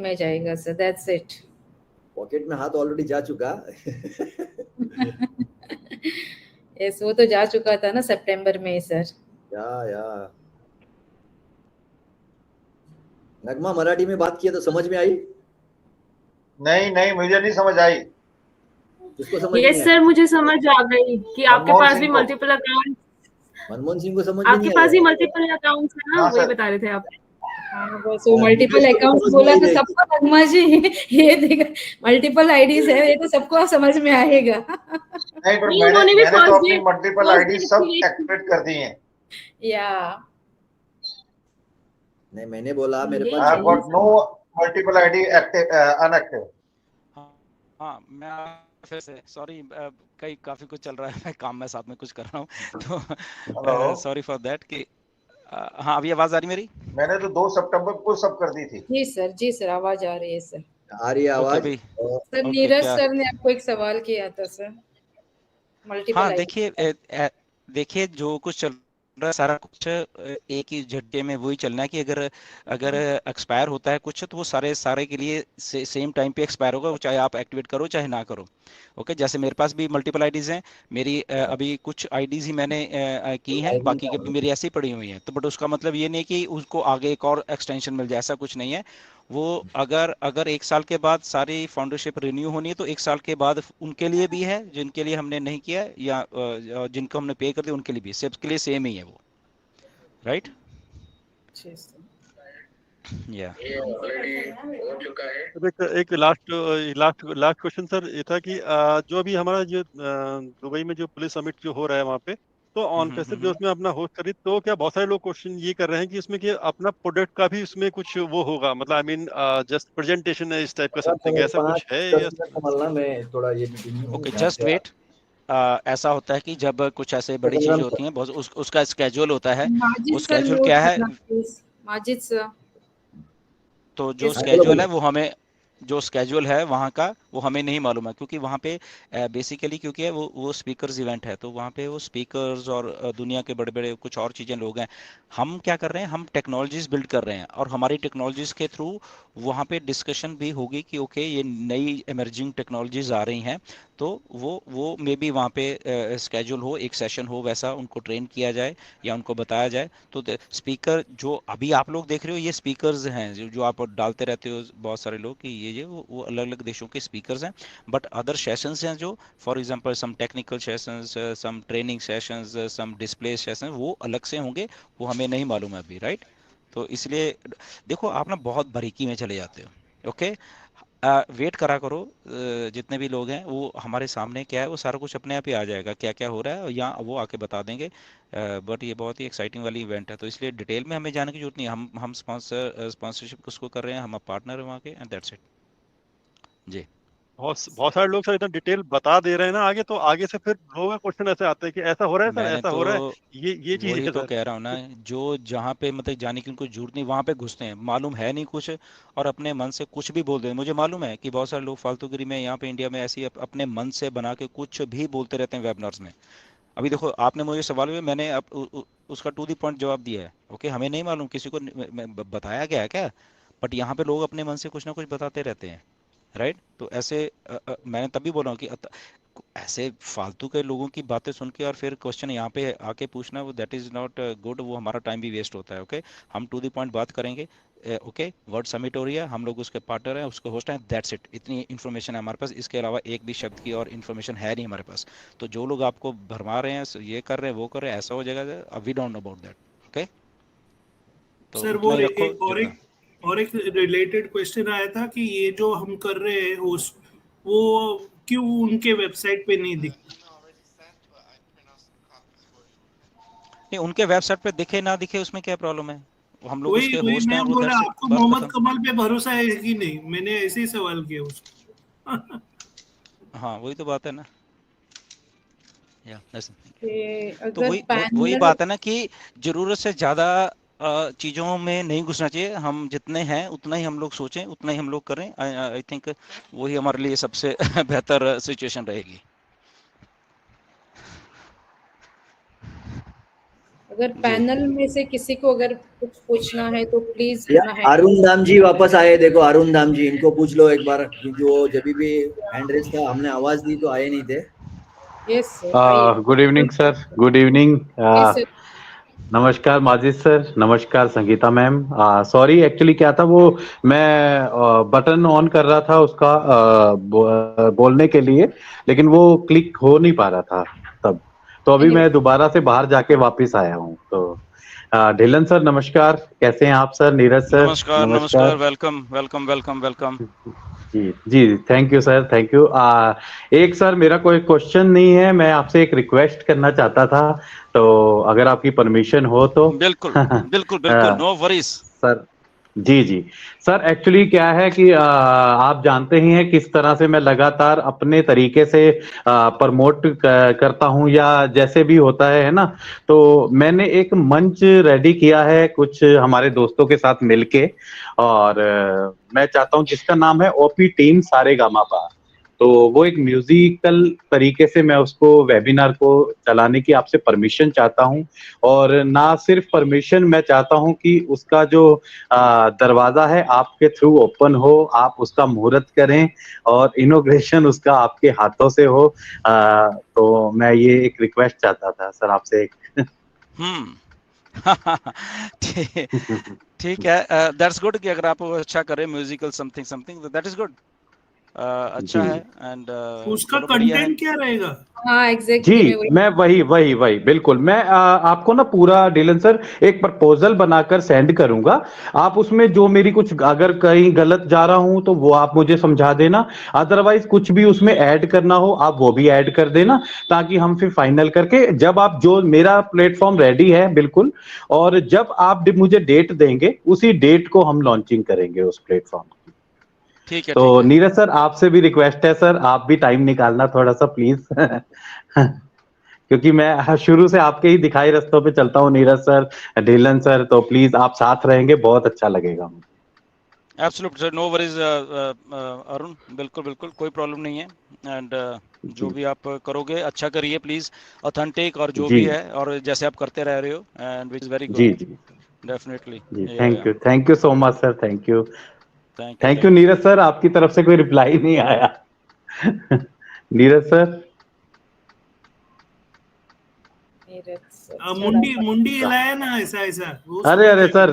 में जाएगा sir, that's it. Pocket में हाथ ऑलरेडी जा चुका। यस, वो तो जा चुका था ना सितंबर में सर। या नगमा मराठी में बात किया तो समझ में आई? नहीं मुझे नहीं समझ आई। किसको समझ यस नहीं आई? सर, मुझे समझ आ गई कि आपके मनमोहन पास सिंह भी को। मल्टीपल अकाउंट, मनमोहन सिंह को समझ में आपके नहीं पास ही आया? मल्टीपल अकाउंट्स है ना, हाँ वही सर। बता रहे थे आप। हाँ, बस वो मुझे मल्टीपल उसको तो अकाउंट्स समझ में बोला आई तो रहेगी। सबको नगमा जी ये देखा, मल्टीपल आईडीज है, ये तो सबको समझ में आएगा। नहीं, पर नहीं, मैंने उन्होंने भी मैंने तो अपनी मल्टीपल फर्स्ट आईडी डे सब एक्टिवेट कर दी हैं। या नहीं, मैंने बोला मेरे ये पास I have got no multiple ID active unactive. हाँ, मैं फिर से सॉरी, कई काफी कुछ चल रहा है, मैं काम में साथ में कुछ कर रहा हूँ, तो सॉरी फॉर दैट कि हाँ, अभी आवाज आ रही मेरी? मैंने तो 2 सितंबर को सब कर दी थी। जी सर आवाज आ रही है सर। आ रही है आवाज। सर नीरज सर ने आपको एक सवाल किया था सर, मल्टीपल हाँ, देखिए जो कुछ चल रहा है सारा कुछ एक ही झटके में वही चलना है कि अगर एक्सपायर होता है कुछ तो वो सारे के लिए सेम टाइम पे एक्सपायर होगा, वो चाहे आप एक्टिवेट करो चाहे ना करो। ओके, जैसे मेरे पास भी मल्टीपल आईडीज हैं, मेरी अभी कुछ आईडीज ही मैंने की हैं, बाकी के भी मेरी ऐसे ही पड़ी हुई हैं, तो बट उसका मतलब ये नहीं कि उसको आगे एक और एक्सटेंशन मिल जाए, ऐसा कुछ नहीं है। वो अगर 1 साल के बाद सारी फाउंडरशिप रिन्यू होनी है तो 1 साल के बाद उनके लिए भी है जिनके लिए हमने नहीं किया, या जिनको हमने पे कर दिया उनके लिए भी, सबके लिए सेम ही है वो, राइट? या एक लास्ट क्वेश्चन सर, ये था कि जो अभी हमारा जो दुबई में जो पुलिस समिट जो हो रहा है वहाँ पे, तो ऑन फेसिव जो उसमें अपना होस्ट करी, तो क्या बहुत सारे लोग क्वेश्चन ये कर रहे हैं कि उसमें कि अपना प्रोडक्ट का भी उसमें कुछ वो होगा, मतलब आई मीन जस्ट प्रेजेंटेशन है इस टाइप का समथिंग, ऐसा कुछ है या? मैं थोड़ा ये मीटिंग में हूँ। Okay, just wait. ऐसा होता है कि जब कुछ ऐसे बड़ी चीजें होती हैं, बहुत उसका स्केड्यूल होता है। वो स्केड्यूल क्या है? माजिद सर, तो जो स्केड्यूल है वो हमें, जो स्केड्यूल है वहाँ का वो हमें नहीं मालूम है, क्योंकि वहाँ पे बेसिकली क्योंकि वो स्पीकर्स इवेंट है, तो वहाँ पे वो स्पीकर्स और दुनिया के बड़े बड़े कुछ और चीज़ें लोग हैं। हम क्या कर रहे हैं, हम टेक्नोलॉजीज बिल्ड कर रहे हैं, और हमारी टेक्नोलॉजीज के थ्रू वहाँ पे डिस्कशन भी होगी कि ओके ये नई इमर्जिंग टेक्नोलॉजीज आ रही हैं, तो वो मे बी वहाँ पे स्केड्यूल हो, एक सेशन हो वैसा, उनको ट्रेन किया जाए या उनको बताया जाए। तो स्पीकर जो अभी आप लोग देख रहे हो, ये स्पीकर्स हैं जो आप डालते रहते हो बहुत सारे लोग कि ये वो अलग अलग देशों के स्पीकर्स हैं। बट अदर सेशंस हैं जो, for example some technical sessions, some training sessions, some display sessions, वो अलग से होंगे, वो हमें नहीं मालूम है अभी, राइट? तो इसलिए देखो आप ना बहुत बारीकी में चले जाते हो। ओके, वेट करा करो, जितने भी लोग हैं वो हमारे सामने क्या है वो सारा कुछ अपने आप ही आ जाएगा, क्या क्या हो रहा है, या वो आके बता देंगे। बट ये बहुत ही एक्साइटिंग वाली इवेंट है, तो इसलिए डिटेल में हमें जाने की जरूरत नहीं है। हम स्पॉन्सरशिप उसको कर रहे हैं, हम पार्टनर हैं वहाँ के, एंड दैट्स इट जी। बहुत सारे लोग सर इतना डिटेल बता दे रहे हैं ना आगे, तो आगे से फिर लोगों का क्वेश्चन ऐसे आता है कि ऐसा हो रहा है सर, मैंने ऐसा तो हो रहा है, ये चीज वही है तो सर। कह रहा हूँ ना, जो जहाँ पे मतलब जाने की उनको जरूरत नहीं वहाँ पे घुसते हैं, मालूम है नहीं कुछ, और अपने मन से कुछ भी बोल देते हैं। मुझे मालूम है कि बहुत सारे लोग फालतूगिरी में यहाँ पे इंडिया में ऐसी अपने मन से बना के कुछ भी बोलते रहते हैं वेबिनार्स में। अभी देखो आपने मुझे सवाल हुए, मैंने उसका टू दी पॉइंट जवाब दिया है। ओके, हमें नहीं मालूम, किसी को बताया गया है क्या? बट यहाँ पे लोग अपने मन से कुछ ना कुछ बताते रहते हैं, राइट? तो ऐसे मैंने तभी बोला हूँ कि ऐसे फालतू के लोगों की बातें सुन के और फिर क्वेश्चन यहाँ पे आके पूछना, वो दैट इज नॉट गुड, वो हमारा टाइम भी वेस्ट होता है। ओके, हम टू द पॉइंट बात करेंगे। ओके, वर्ड समिट हो रही है, हम लोग उसके पार्टनर हैं, उसके होस्ट हैं, दैट्स इट। इतनी इन्फॉर्मेशन है हमारे पास, इसके अलावा एक भी शब्द की और इन्फॉर्मेशन है नहीं हमारे पास। तो जो लोग आपको भरमा रहे हैं, ये कर रहे हैं वो कर रहे हैं, ऐसा हो जाएगा, we don't know about that. Okay, तो सर उतना ही रखो जितना। और एक रिलेटेड क्वेश्चन आया था कि ये जो हम कर रहे हैं होस्ट, वो क्यों उनके वेबसाइट पे नहीं दिखता? नहीं, उनके वेबसाइट पे दिखे ना दिखे उसमें क्या प्रॉब्लम है? हम लोग उसके वही होस्ट हैं मैं और वो बोला, दैट्स इट, आपको बात मोहम्मद खत्म। कमाल पे भरोसा है कि नहीं? मैंने ऐसे ही सवाल किया उसको। हाँ, वही तो बात है ना। तो अगर वही बात है ना कि जरूरत से ज्यादा चीजों में नहीं घुसना चाहिए। हम जितने हैं उतना ही हम लोग सोचें, उतना ही हम लोग करें। आई थिंक वही हमारे लिए सबसे बेहतर सिचुएशन रहेगी। अगर पैनल में से किसी को अगर कुछ पूछना है तो प्लीज या अपना hand अरुण raise- धाम जी वापस आए, देखो अरुण धाम जी, इनको पूछ लो एक बार, क्योंकि वो जब भी हैंड रेज था हमने आवाज दी तो आए नहीं थे। Yes, sir. आइए। Good evening sir, good evening. Yes, sir. नमस्कार माजिद सर, नमस्कार संगीता मैम। सॉरी एक्चुअली क्या था, वो मैं बटन ऑन कर रहा था उसका बोलने के लिए, लेकिन वो क्लिक हो नहीं पा रहा था तब। तो अभी मैं दोबारा से बाहर जाके वापस आया हूँ। तो ढिलन सर नमस्कार, कैसे हैं आप सर? नीरज सर नमस्कार नमस्कार, वेलकम वेलकम वेलकम वेलकम। जी जी, thank you sir, thank you. एक सर मेरा कोई क्वेश्चन नहीं है, मैं आपसे एक रिक्वेस्ट करना चाहता था, तो अगर आपकी परमिशन हो तो। बिल्कुल बिल्कुल बिल्कुल, नो वरीज सर। जी जी सर, एक्चुअली क्या है कि आप जानते ही हैं किस तरह से मैं लगातार अपने तरीके से प्रमोट करता हूं, या जैसे भी होता है ना। तो मैंने एक मंच रेडी किया है कुछ हमारे दोस्तों के साथ मिलके, और मैं चाहता हूं, जिसका नाम है ओपी टीम सारेगामापा। तो वो एक म्यूजिकल तरीके से मैं उसको वेबिनार को चलाने की आपसे परमिशन चाहता हूं। और ना सिर्फ परमिशन, मैं चाहता हूं कि उसका जो दरवाजा है आपके थ्रू ओपन हो, आप उसका मुहूर्त करें और इनॉग्रेशन उसका आपके हाथों से हो। तो मैं ये एक रिक्वेस्ट चाहता था सर आपसे एक। ठीक है, दैट्स गुड कि अगर आप अच्छा करें musical something something, that is good, अच्छा है। एंड उसका कंटेंट क्या रहेगा? हाँ एग्जैक्टली, जी मैं वही बिल्कुल, मैं आपको ना पूरा डिलन सर एक प्रपोजल बनाकर सेंड करूंगा। आप उसमें जो मेरी कुछ अगर कहीं गलत जा रहा हूं तो वो आप मुझे समझा देना, अदरवाइज कुछ भी उसमें ऐड करना हो आप वो भी ऐड कर देना, ताकि हम फिर फाइनल करके, जब आप जो मेरा प्लेटफॉर्म रेडी है बिल्कुल, और जब आप मुझे डेट देंगे उसी डेट को हम लॉन्चिंग करेंगे उस प्लेटफॉर्म की। ठीक है, तो नीरज सर आपसे भी रिक्वेस्ट है सर, आप भी टाइम निकालना थोड़ा सा प्लीज। क्योंकि मैं शुरू से आपके ही दिखाई रास्तों पे चलता हूँ नीरज सर, ढीलन सर, तो प्लीज आप साथ रहेंगे बहुत अच्छा लगेगा। Absolutely sir, no worries Arun, बिल्कुल बिल्कुल कोई प्रॉब्लम नहीं है। एंड जो भी आप करोगे अच्छा करिए प्लीज, ऑथेंटिक और जो भी है, और जैसे आप करते रह रहे हो, and which is very good. जी जी definitely, thank you so much sir, thank you thank Neeraj sir. आपकी तरफ से कोई रिप्लाई नहीं आया। नीरज सर, मुंडी हिलाया ना, ऐसा अरे सर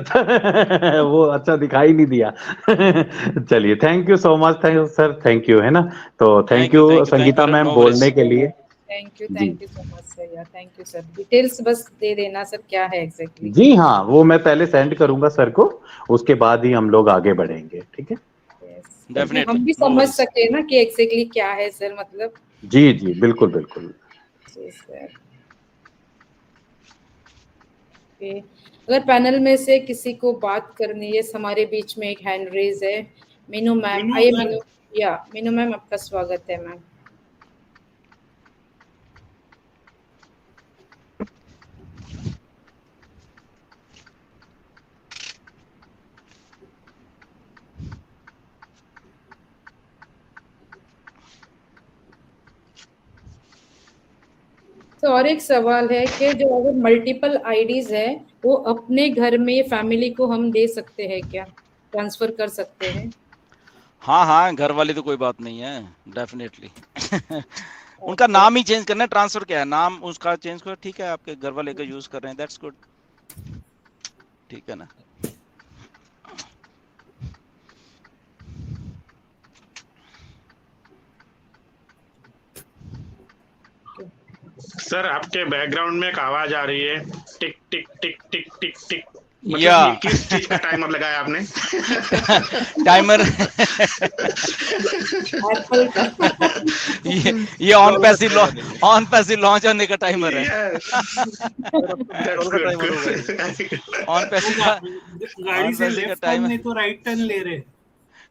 वो अच्छा दिखाई नहीं दिया। चलिए, thank you so much, thank you sir, thank you, है ना। तो थैंक यू संगीता मैम बोलने के लिए। Thank you so much sir, या थैंक यू सर। डिटेल्स बस दे देना सर, क्या है एग्जैक्टली। जी हाँ, वो मैं पहले सेंड करूंगा सर को, उसके बाद ही हम लोग आगे बढ़ेंगे, ठीक है। डेफिनेटली, हम भी समझ सके ना कि एग्जैक्टली क्या है सर, मतलब। जी जी बिल्कुल बिल्कुल। जी सर। अगर पैनल में से किसी को बात करनी है, हमारे बीच में एक हैंड रेज है, मीनू मैम। आइए मीनू, या मीनू मैम आपका स्वागत है मैम। तो और एक सवाल है कि जो अगर मल्टीपल आईडीज है, वो अपने घर में फैमिली को हम दे सकते हैं क्या, ट्रांसफर कर सकते हैं? हाँ, घर वाली तो कोई बात नहीं है, डेफिनेटली। उनका नाम ही चेंज करना है, ट्रांसफर क्या है, नाम उसका चेंज करो, ठीक है। आपके घर वाले का यूज कर रहे हैं, दैट्स गुड, ठीक है ना। सर आपके बैकग्राउंड में एक आवाज आ रही है, टिक टिक टिक टिक टिक टिक, मतलब या ये किस चीज का टाइमर लगाया आपने? टाइमर ये ऑन पैसिव लॉन्च होने का टाइमर है। ऑन पैसिव गाड़ी से लेफ्ट टर्न नहीं तो राइट टर्न ले रहे।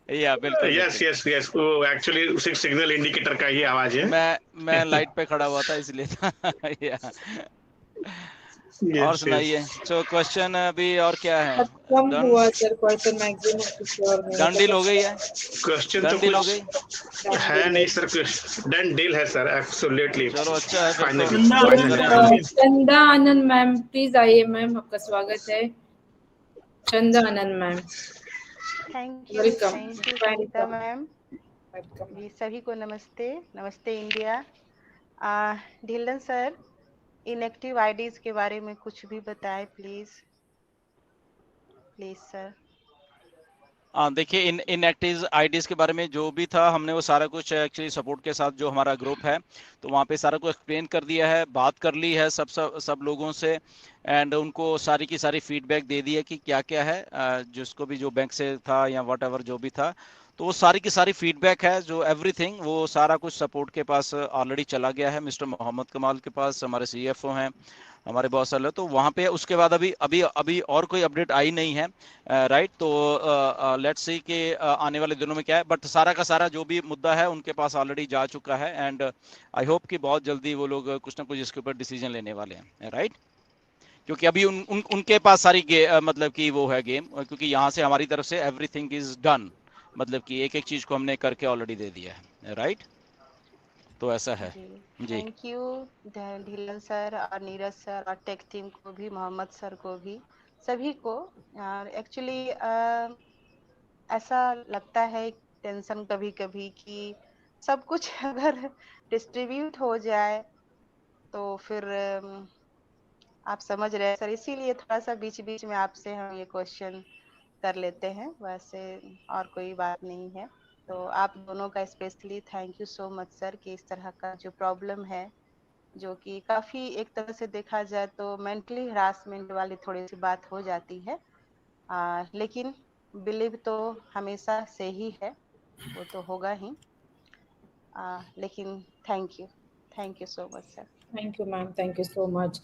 या बिल्कुल, यस, वो एक्चुअली सिग्नल इंडिकेटर का ही आवाज है। मैं लाइट पे खड़ा हुआ था इसलिए था। और सुनाइए, तो क्वेश्चन अभी और क्या है? कम हुआ सर क्वेश्चन, मैक्सिमम कुछ और नहीं। डन डील हो गई है? क्वेश्चन तो डन डील हो गई? है नहीं सर, डन डील है सर, एब्सोल्युटली चलो अच्छा है फिर तो फाइनली चंदा बात आनंद करें मैम, अभी। चंदा आनंद मैम प्लीज आइए मैम, आपका स्वागत है। Chanda Anand ma'am, thank you welcome Sunita ma'am. Welcome. जी सभी को नमस्ते, नमस्ते India. Dhillon sir, inactive IDs के बारे में कुछ भी बताएं प्लीज, प्लीज सर। हाँ देखिए, इनएक्टिव आईडीज के बारे में जो भी था हमने वो सारा कुछ एक्चुअली सपोर्ट के साथ जो हमारा ग्रुप है तो वहाँ पे सारा कुछ एक्सप्लेन कर दिया है, बात कर ली है सब लोगों से, एंड उनको सारी की सारी फीडबैक दे दी है कि क्या क्या है, जिसको भी जो बैंक से था या व्हाटएवर जो भी था, तो वो सारी की सारी फीडबैक है जो एवरीथिंग वो सारा कुछ सपोर्ट के पास ऑलरेडी चला गया है, मिस्टर मोहम्मद कमाल के पास, हमारे सीएफओ हैं, हमारे बॉस वाले, तो वहाँ पे उसके बाद अभी और कोई अपडेट आई नहीं है, राइट। तो लेट्स सी कि आने वाले दिनों में क्या है, बट सारा का सारा जो भी मुद्दा है उनके पास ऑलरेडी जा चुका है, एंड आई होप कि बहुत जल्दी वो लोग कुछ ना कुछ इसके ऊपर डिसीजन लेने वाले हैं, राइट। क्योंकि अभी उनके पास सारी मतलब कि वो है गेम, क्योंकि यहाँ से हमारी तरफ से एवरीथिंग इज डन, मतलब कि एक एक चीज को हमने करके ऑलरेडी दे दिया है, राइट। तो ऐसा है जी। थैंक यू ढिल्लन सर और नीरज सर और टेक टीम को भी, मोहम्मद सर को भी, सभी को। एक्चुअली ऐसा लगता है टेंशन कभी कभी कि सब कुछ अगर डिस्ट्रीब्यूट हो जाए तो फिर आप समझ रहे हैं सर, इसीलिए थोड़ा सा बीच बीच में आपसे हम ये क्वेश्चन कर लेते हैं, वैसे और कोई बात नहीं है। तो आप दोनों का specially thank you so much sir कि इस तरह का जो प्रॉब्लम है, जो कि काफ़ी एक तरह से देखा जाए तो मेंटली हरासमेंट वाली थोड़ी सी बात हो जाती है, लेकिन बिलीव तो हमेशा से ही है, वो तो होगा ही। लेकिन thank you so much sir. Thank you ma'am, thank you so much.